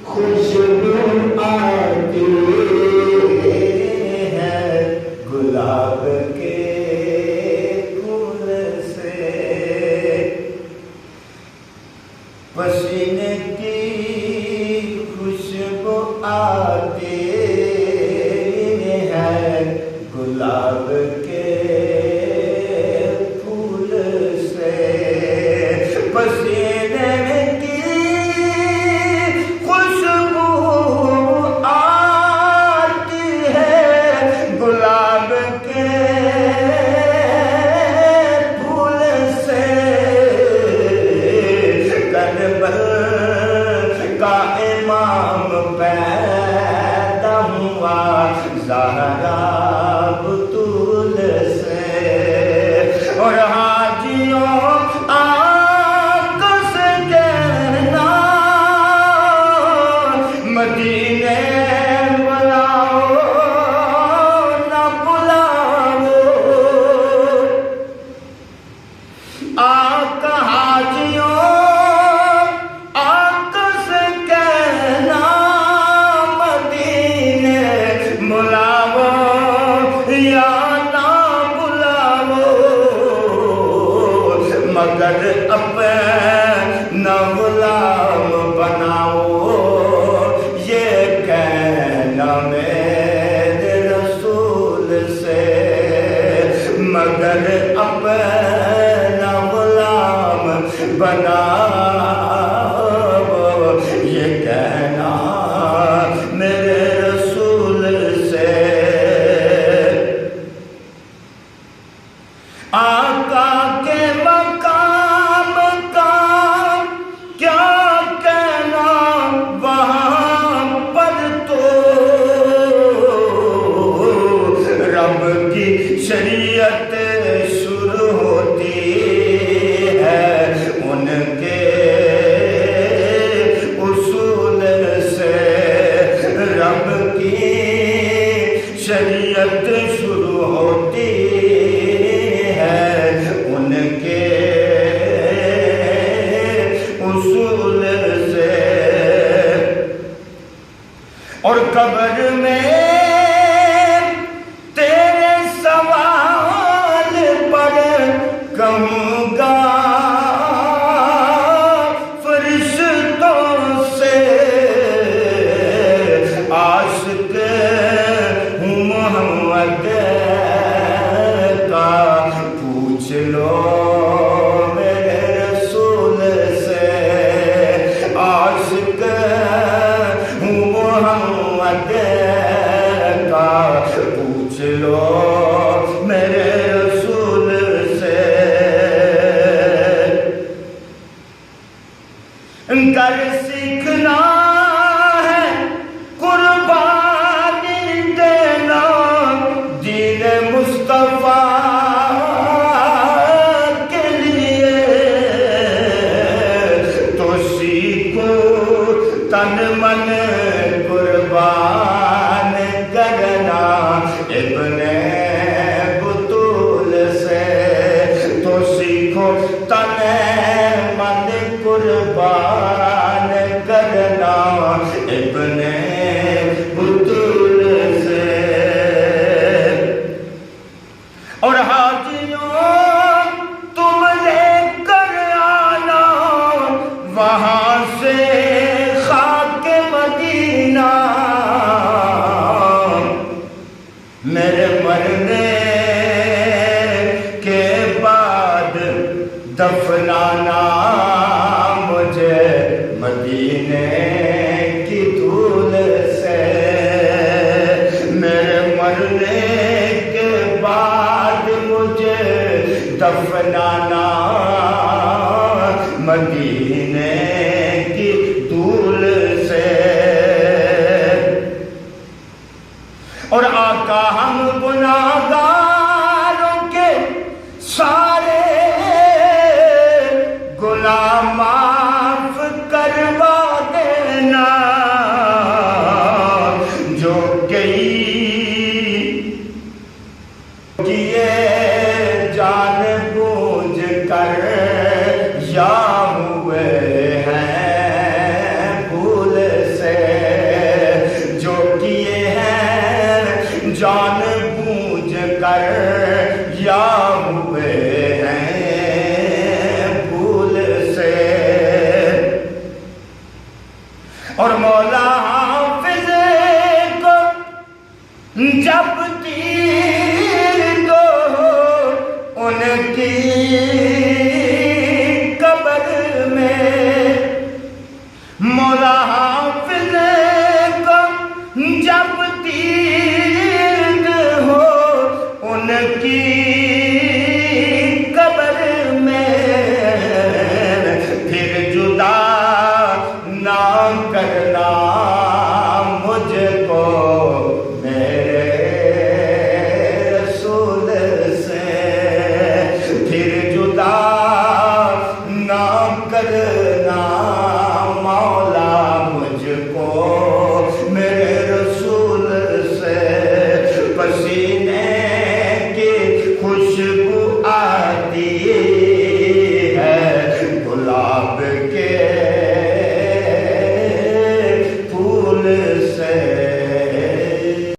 خوشبو آتی ہے گلاب کے پھول سے، پسینے کی خوشبو آتی ہے گلاب کے پھول سے، پسینے زہرا بطول سے، اور حاجیوں آنکھوں سے کہنا مدینے بلاؤ نہ بلاؤ، آقا حاجیوں آنکھوں سے کہنا مدینے بلاؤ یا نہ بلاؤ، مگر اپنا غلام بناؤ، یہ کہنا میرے رسول سے، مگر اپنا غلام بناؤ، یہ کہنا میرے رسول سے۔ آقا کے مقام کا کیا کہنا وہاں پر تو رب کی شریعت شروع ہوتی ہے ان کے اصول سے، رب کی شریعت شروع ہوتی ہے ان کے اصول سے، اور قبر میں تیرے سوال پر کہوں گا فرشتوں سے، عاشق ہوں محمد کا پوچھ لو میرے رسول سے، عاشق ہوں محمد کا پوچھ لو میرے رسول سے، گر سیکھنا ہے قربانی دینا دین مصطفیٰ کے لیے، تو سیکھو تن من قربان کرنا ابن بطول سے، تو سیکھو تن من قربان کرنا ابن بطول سے، اور حاجیوں تم لے کر آنا وہاں سے خاک مدینہ، میرے مرنے کے بعد دفنانا مجھے مدینے کی دھول سے، میرے مرنے کے بعد مجھے دفنانا مدینے کی دھول سے، اور آقا ہم گناہگاروں کے سارے گناہ معاف کروا دینا، جو کئی کیے جان بوجھ کر یا ہوئے ہیں بھول سے، جو کیے ہیں جان بوجھ کر یا ہوئے ہیں بھول سے۔ اور مولا حافظ کو جب تیر دو ان کی قبر میں، مولا حافظ کو جب تیر ہو ان کی قبر میں، پھر جدا نہ کرنا مجھ کو میرے رسول سے، پھر جدا نہ کرنا مولا